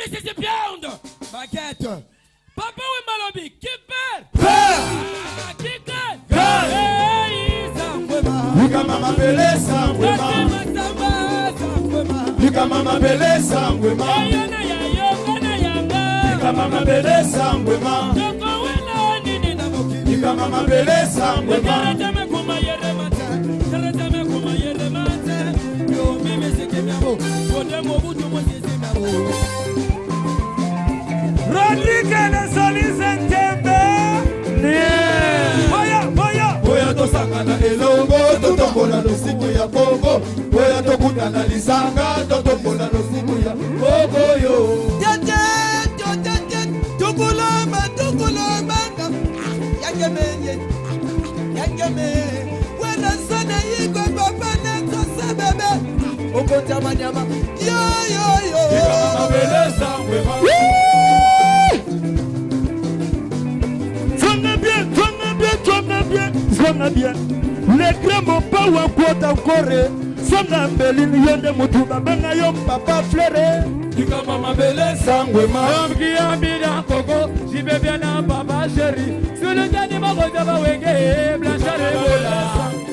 Mississippi Pound. Baguette. Papa ou Malobi, qui perd? Qui gagne? Luka mama beleza ngwema. Luka mama beleza ngwema. Luka mama beleza ngwema. Luka mama beleza ngwema. Rodriguez de Solis Ntembe. Boya to sangana elongo to tombola no siku ya Congo. Boya to kutana lisanga to tombola no siku ya Congo yo. Tukulama Yangeme Wena sana yiko papa neto sebebe Okota manyama Yo Luka mama beleza ngwema. Songa bien. Les grands m'ont pas ou encore encore. Songa mbelini yende mutuba benga yom papa fleure. Luka mama beleza ngwema. Qui a mis dans Coco, j'y vais bien à papa chéri. Sur le dernier maroc de Bawenge, Blanchard et Bola.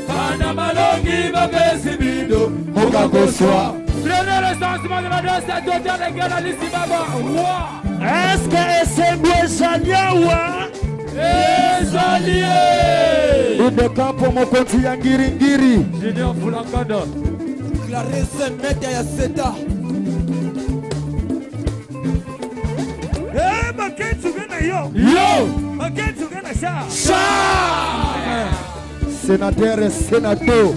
Kana Malongi, Babesi Bido, Moka Koswa. Prenez le sentiment de la danse, c'est total et gala l'ici baba. Est-ce que c'est bien Saliawa? Salié. Inde campo mokonti ya ngiri. Junior Fulakada. Clarisse Media ya Seta Makentu gana yo. Makentu gana sha. Sénateur et sénateur.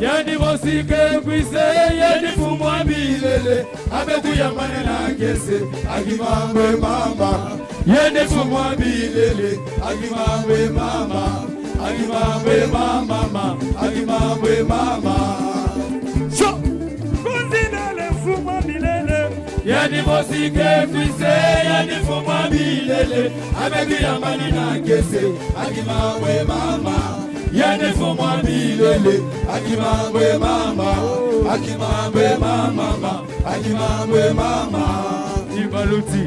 Yani mosike kwise yani fumwa bilele abetu ya manena kese agimangwe mama yani fumwa bilele agimangwe mama So kunzina le fumwa bilele yani mosike kwise yani fumwa bilele abetu ya manena kese agimangwe mama yani fumwa bilele agimangwe mama Ibaluti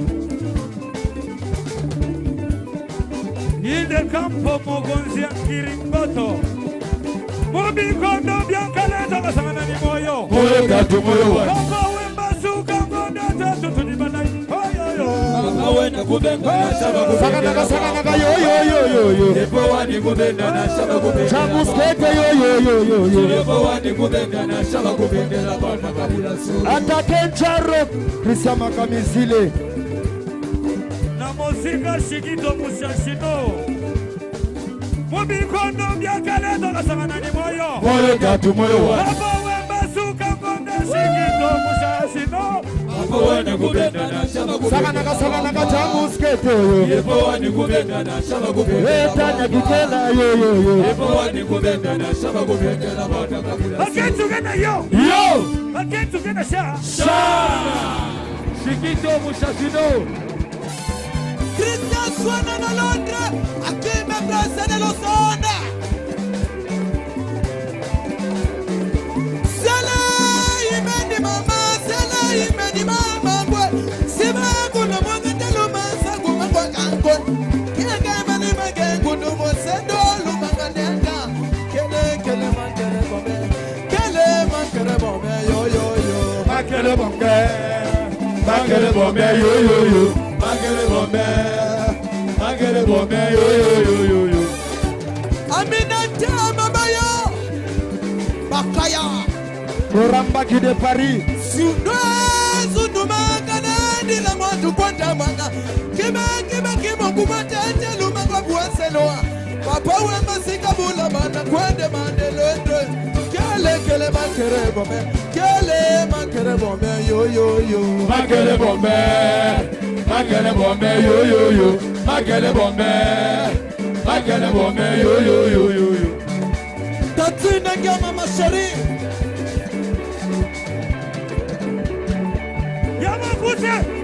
Inde campo mokonzi ya Kiringoto. Mobi kondo biankale toka sangana ni moyo. Moyo katu moyo wa. Koko wemba suka ngondo tatu tulibanai. Oyoyo. Awena kubenda na shaba kubenda. Sagana yo. Epo wani kubenda na shaba kubenda. Chamuskete yo. Epo wani kubenda na shaba kubenda la bana kabila su. Atake charo. Christian Makamizile. Na muzika shikito mushashino. Mobi kondo biankale toka sangana ni moyo. Moyo katu moyo wa. Koko wemba suka ngondo shikito mushashino. Epo wani kubenda na shaba kubenda. Sagana chamuskete yo. Epo wani kubenda na shaba kubenda. Etanya kitela yo. Epo wani kubenda na shaba kubenda la bana kabila su. Makentu gana yo. Makentu gana sha. Shikito mushashino. Christian suena na Londres Aquí me presa de los onda Sele imeni mama Mwe Sima kuna mwanga telu masa Kumangwa kankon Kienge mani magengu Numo sendo lumanga nenga Kele mankere bombe Yo Makele bombe yo. Makele bombe yo. Aminata mabayo Bakaya Korambaki de Paris. Zundumanga nadi la mwantu kwanda manga Kima kumata ente lumanga buwaseloa Papa wema sika bula mana kwende mandelende Kele makere bombe yo Makele bombe yo. Tatina ngama mashari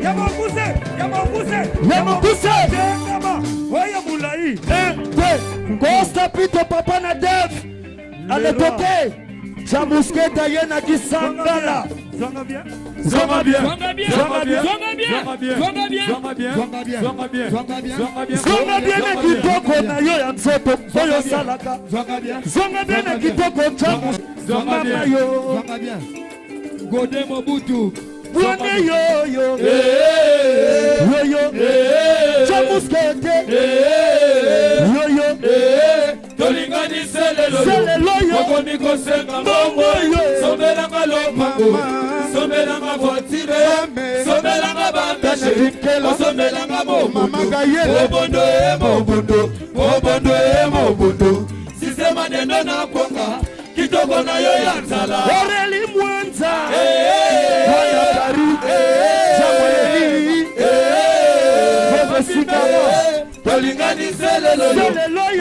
Yamaguse. Oya mulai. Ngosta pito papa na Dev. Aletoke. Chamusketa yena kisangala. Zonga bien. Zonga bien, Zonga bien, zonga bien, zonga bien, zonga bien, zonga bien, zonga bien, zonga bien, zonga bien, zonga bien, zonga bien, zonga bien na kitoko na yo ya nzoto oyo salaka. zonga bien, Zonga bien na kitoko chamu. zonga Mama bien. yo. zonga bien. Godé Mobutu. Bwane yo yo. Yo yo. Chamuskete. Yo yo. Tolingani selelo Selelo. Okomi kosenga mbongo Sombelanga lopango Sombelanga voitire Sombelanga bambeshe Sombelanga mobondo Mobondo Mobondo Sisema nendo na kwanga Kitoko na yo ya nzala Oreli Mwanza. Waya Kari. Jamweli. Tolingani selelo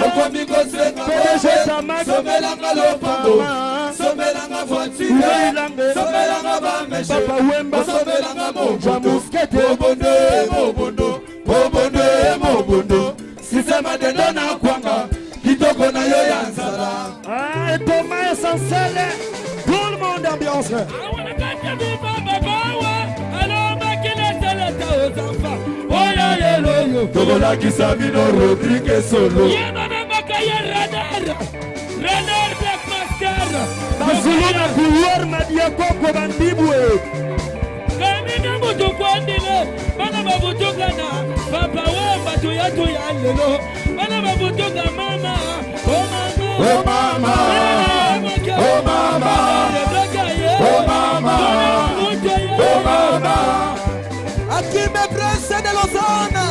Okomi kosenga mbongo Sombelanga lopango Sombelanga voitire Sombelanga bambeshe Papa Wemba. Sombelanga mobondo Mobondo. Mobondo Sisema dendo na kwanga Kitoko na yo ya nzala Ah, Thomas Essentiel. Tout le monde ambiance. Togola Kisabino Rodriguez solo Bazuluna couloir Madiakoko Bandibwe. Kamina mutu kwandile Bana babutugana Papa wemba tuya lelo Bana babutuga mama Oh mama Oh mama Oh mama Oh mama Oh mama Akime Prince de Lausanne.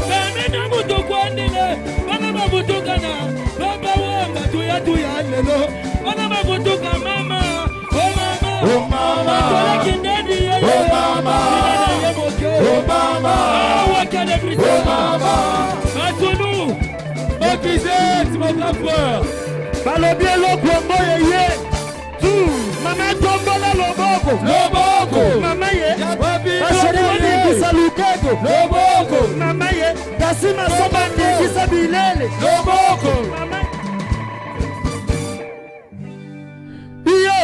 Kamina mutu kwandile Bana babutugana Papa wemba tuya lelo Bana babutuga mama Oh mama Oh mama Oh mama Oh mama Oh mama Matonou Okizet mon grand frère Balobie Lokombo ye. Tout. Maman Tombola Loboko. Loboko Mama ye. Wabi Asheri Kisa Lukeko. Loboko Mama ye. Dasima Soba Kisa Bilele. Loboko Mama. Yo.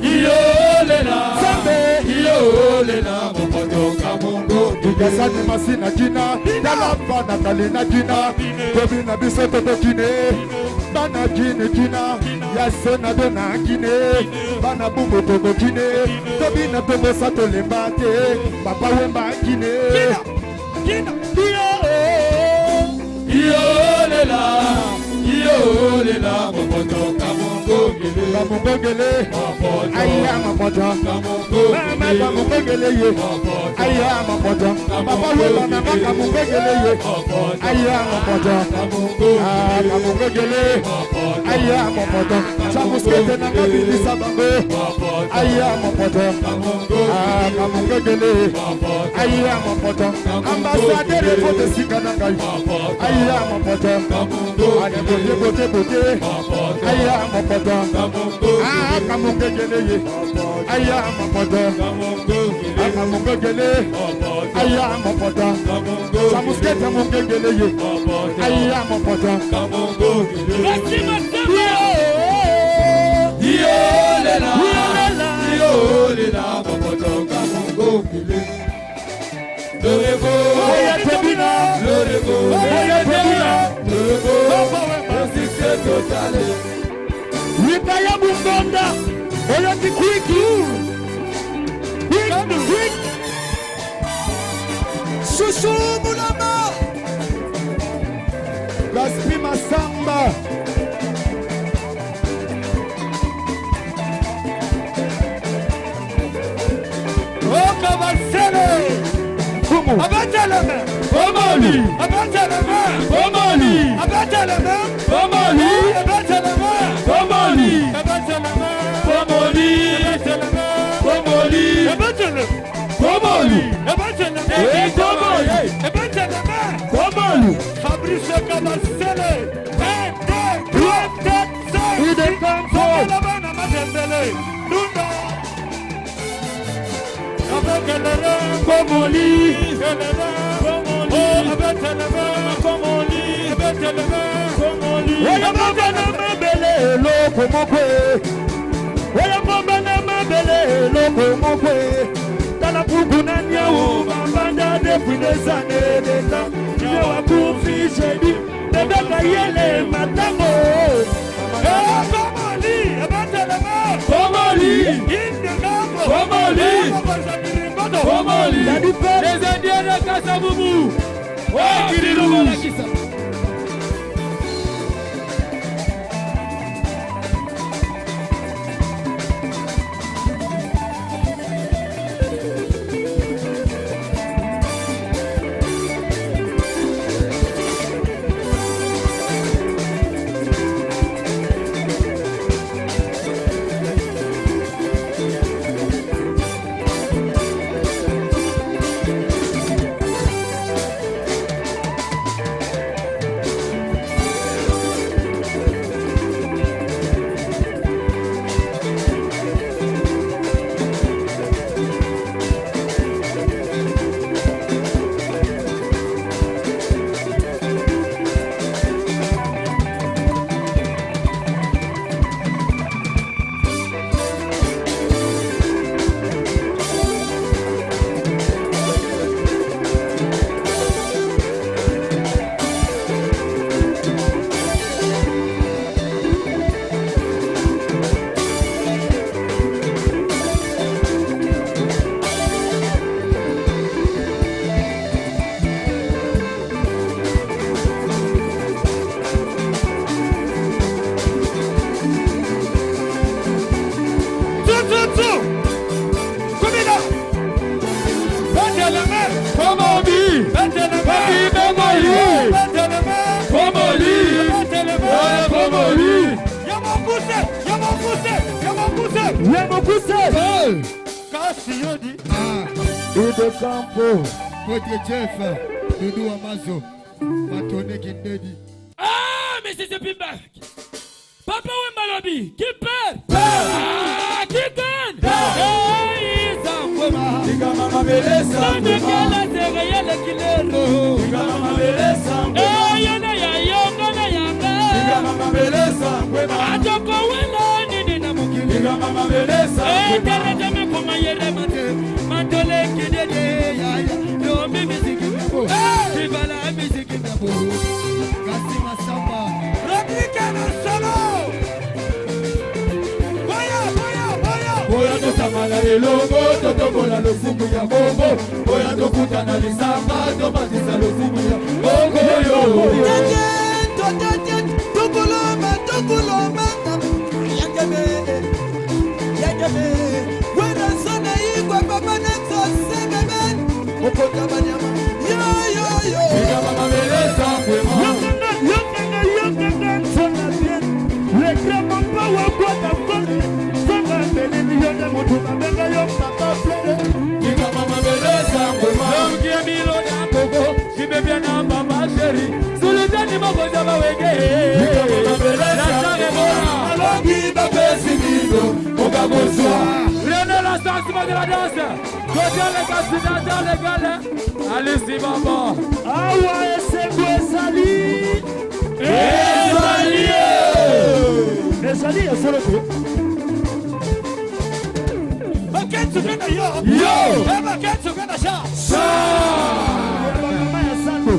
Iyo lela Sambe. Iyo lela Mokoto Kamongo Yasani Masina Kina. Dalapa Natalina Kina. Kobina Bisoto Kine. Bana Kine Kina. Yasona Dona Kine. Bana Bumbo Togo Kine. Tobina Togo Sato Lembate. Papa Wemba Kine. Kina. Iyo lela Mokoto Kamongo Kamungogele. Aya Mamoto. Mama Kamungogele ye. Aya Mamoto. Papa Wemba Mama Kamungogele ye. Aya Mamoto. Ah Kamungogele. Aya Mamoto. Chamuskete na Kabili Sabango. Aya Mamoto. Ah Kamungogele. Aya Mamoto. Ambassadeur Fote Sikanangai. Aya Mamoto. Ane bote. Aya Mamoto. Ah Kamungogele ye. Aya Mamoto. Ah Kamungogele. Aya Mamoto. Chamuskete Mungogele ye. Aya Mamoto. Iyo lela Mokoto Kamongo Le rego Oya Tebina. Le rego Oya Tebina. Le rego Le succès total Wikaya Bungonda. Oya Tikwiki. Quick. Chouchou Moulama. Gaspi Masamba. Oka Marcelo Fumu. Abattez la main Bomoli Abattez la main Bomoli Abattez la main Bomoli Abattez la main Bomoli Abattez la main Bomoli Abattez la main Bomoli Abattez la main Bomoli Abattez la main Abattez la main Bomoli Fabrice Camarcele 1, 2, 3, 4, 5 Il est comme ça. la main à Matembele Lunda Abattez la main Bomoli Abattez la main Bomoli Abattez la main Bomoli Oya Mama na Mabele Loko Mokwe. Oya Mama na Mabele kwe Tala puku na nyau Bambanda depuis des années des temps Nyawa kufi jeudi Bebe kayele matango Pomoli, abatalama. Pomoli Indekamo. Pomoli Pomoli Les Indiens de Kasavubu. Ouais, Kirilouche. Campo, Votre Jeff, Doudou Amazo, Matone Kindedi. Ah, mais c'est Pimbac. Papa Wembalobi, qui perd? Ah, qui gagne? Mama Beleza, Oya to samala elongo to tobola lofungu ya bombo Oya to kutana lisanga to batisa lofungu ya bongo yo Tukuloma Yagame Wena sana igwa baba neto sebemen Okota banyama Yo Ika mama beleza kwema Yokanga Sona bien Le crème pas wa kwa ta fone Sona beli yone mutuna benga yo papa plere Ika mama beleza kwema Longia milo na koko Jibebia na mama sheri Sulutani moko jaba wege Ika mama beleza kwema Alongi da pesi mido Oga gozwa Lionel Assassima de la danse Kodia le kasida da le gale Alice Baba Awa esengo esali Esali esoloto Baketsu kena Yo Baketsu kena sha Mama ya sando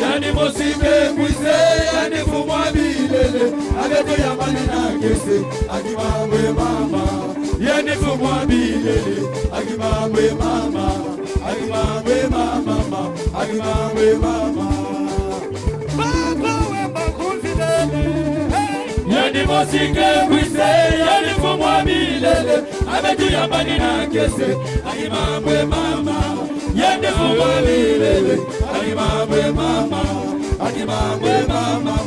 Yani mosibe kwise Yani fumwa bilele Ageto ya mali na kese Akimambwe mama Yani fumwa bilele Akimambwe mama Akimambwe mama Akimambwe mama Baba wemba kunfidele Yani mosike kwise Yani fumwa bilele Ageto ya mali na kese Akimambwe mama Yani fumwa bilele Akimambwe mama Akimambwe mama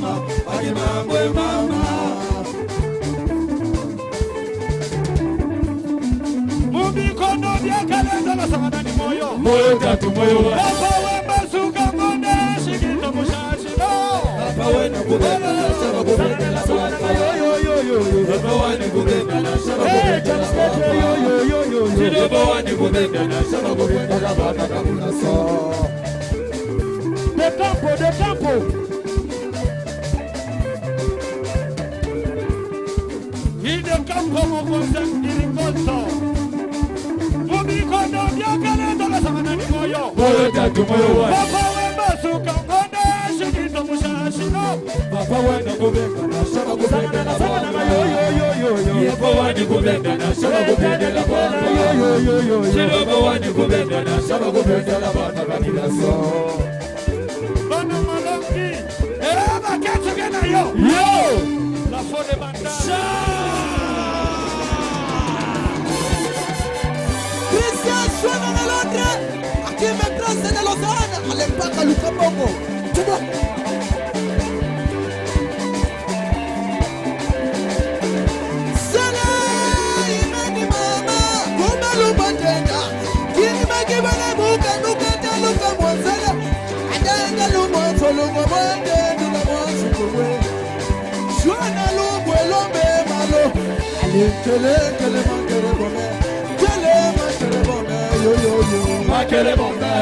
Akimambwe mama Mubikondo bya kalenda na samadani moyo Moyo tatu moyo Baba wemba suka konde Shikito mushashino Baba wena kubenda na shaba kubenda na swaka Baba wena kubenda na shaba kubenda na swaka Baba wena kubenda na shaba kubenda na bata kabuna so De campo Ide kampo mokonza Iringoza moto. Mubikono byakale togasana ni moyo. Moyo tatu moyo wa. Papa wemba suka konde shikito mushashino. Papa wena kubeka na shaba kubeka na bwana. Yo. Yepo wani kubeka na shaba kubeka na bwana. Yo. Yepo wani kubeka na shaba kubeka na bwana kabila so. Bana malongi. Eba ketsu gena yo. La fone banda. Christian suena en Londres, aquí me trace de Los Ángeles, al empaca Luca Bongo. Chupa. Sala y mani mama, kuma lumbandenda. Kini magibana muka te luka mwanzala. Adanga lumwanzo lungo mwende nuna mwanzo kuwe. Suena lumwe lombe malo. Alikele kele mangere bome. Makele bombe,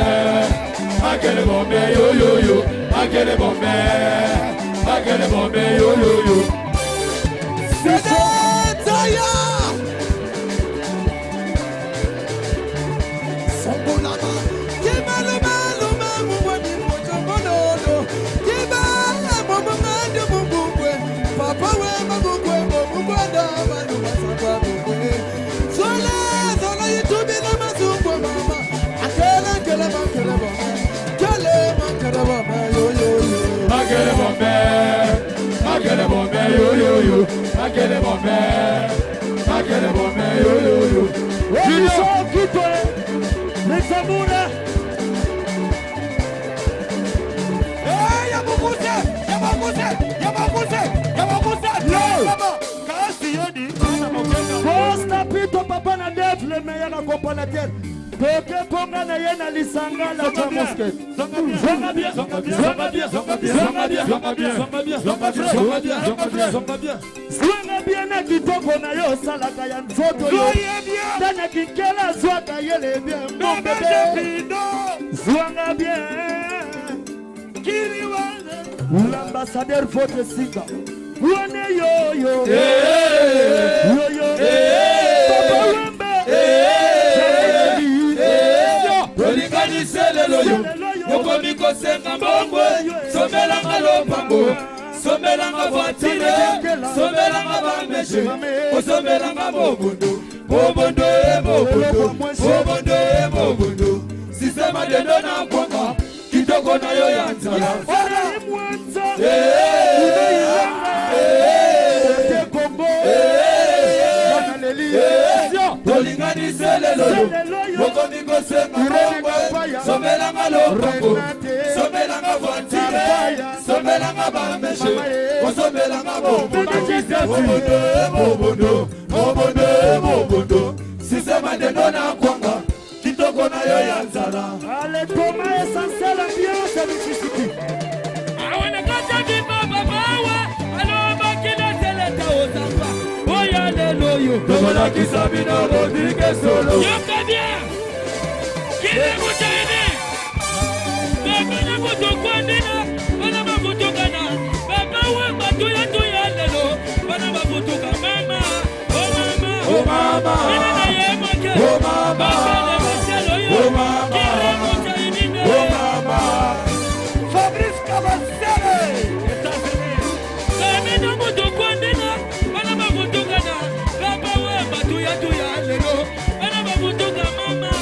makele bombe, yo. Makele bombe, makele bombe, yo. Sedetaya Sambulama Kimelu mumwani mojomonono Kimelu mumwani mumwe Papa we mumwe mumwanda Manu masaba mumwe Zola yitubi na mazumbo mama Akele bombe yo Makele bombe, makele bombe, yo. Makele bombe, makele bombe, yo. Junior Kitwe. Nexamuna. Yamaguse. No. Kasi yoni. Posta pito papa na def le meya na kopana ket. Toke ponga na yena lisanga la cha mosquet. Zonga bien. Zonga bien na kitoko na yo salaka ya nzoto yo. Dana kikela zwaka yele bien. Bebe. Zonga bien. Kiriwana. L'ambassadeur Fote Singa. Wane yo. Yo. Papa Wembe. Oliganisele loyo. Mokomi kosenga mbongwe. Somelanga lopambo. Somelanga voitire. Somelanga bameshe. Somelanga bobondo. Bobondo. Sistema de dona kwanga. Kitoko na yo yanzala. Olinganisele loyo. Mokomi kosenga mbongwe. Somelanga lopambo. Somelanga voitire. Somelanga bameshe. Somelanga bobondo. Sistema de dona kwanga. Kitoko na yo yanzala. Ale toma essentiel ambiance musicité. Awana kata di baba bawa. Alo bakina teleta ozamba. Oya le loyo. Tomola kisabina rodike solo. Yoka bien. Kile mutaini. Bakina kutokwandina. Bana bakutokana. Baba we batuya tuya lelo. Bana bakutoka mama. Oh mama. Nina yemake. Oh mama. Oh mama. Oh mama. Fabrice Kabasele. Kamena mutu kwandina. Bana bakutokana. Baba we batuya tuya lelo. Bana bakutoka mama.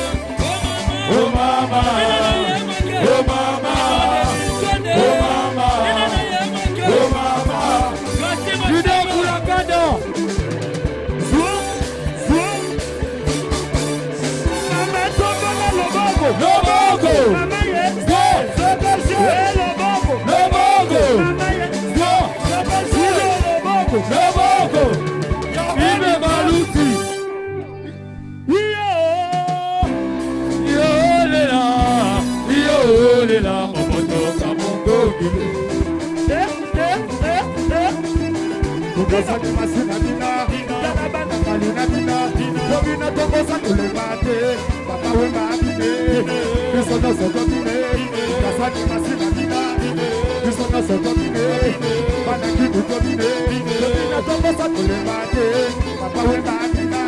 Oh mama. Nina yemake. Oh mama. Oh mama. Nina yemake. Oh mama. Jude Kulakado. Lobogo. Ibe Baluti. Yo lela. Momoto kamongo gile. Tokosani masina dina, talabana kalina dina, Bobina tokosani lemate, Papa wema dine, Bisono soko dine, Kasani masina dina, Bisono soko dine, Banaki buto dine, Bobina tokosani lemate, Papa wema dina,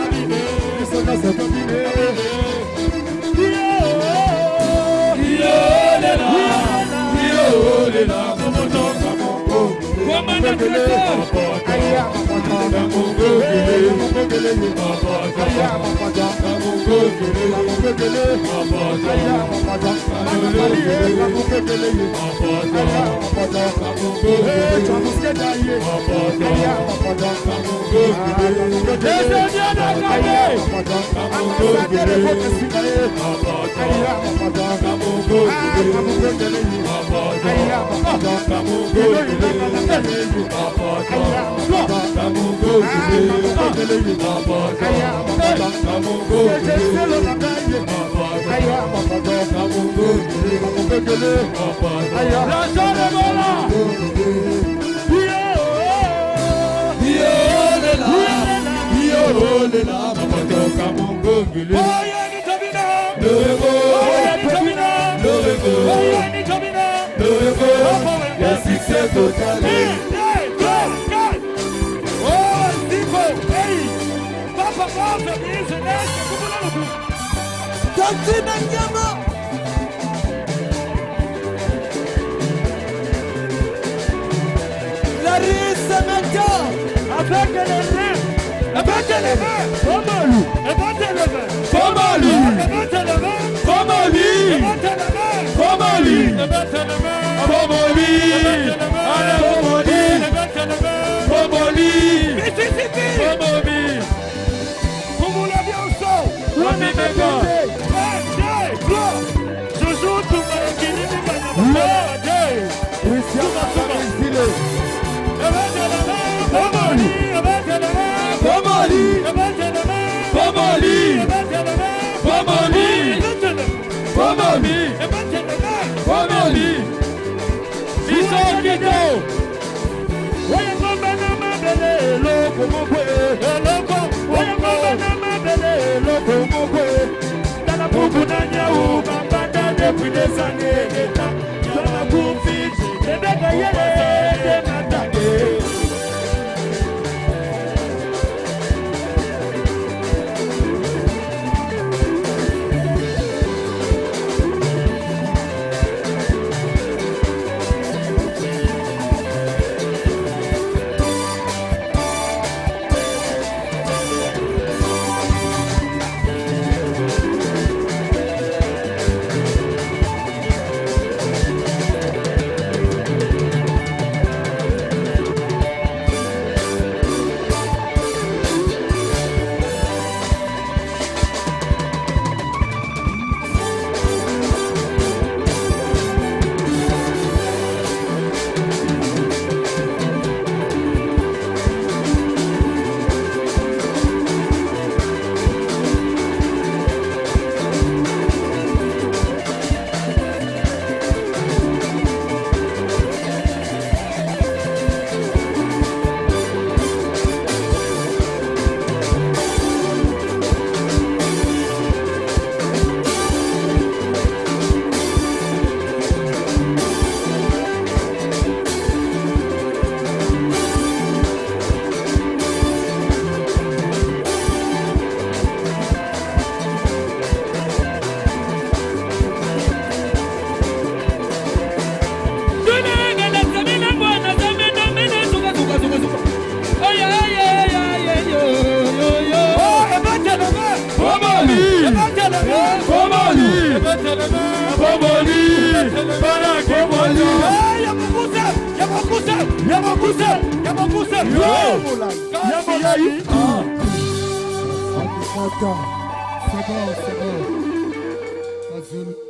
C'est bon.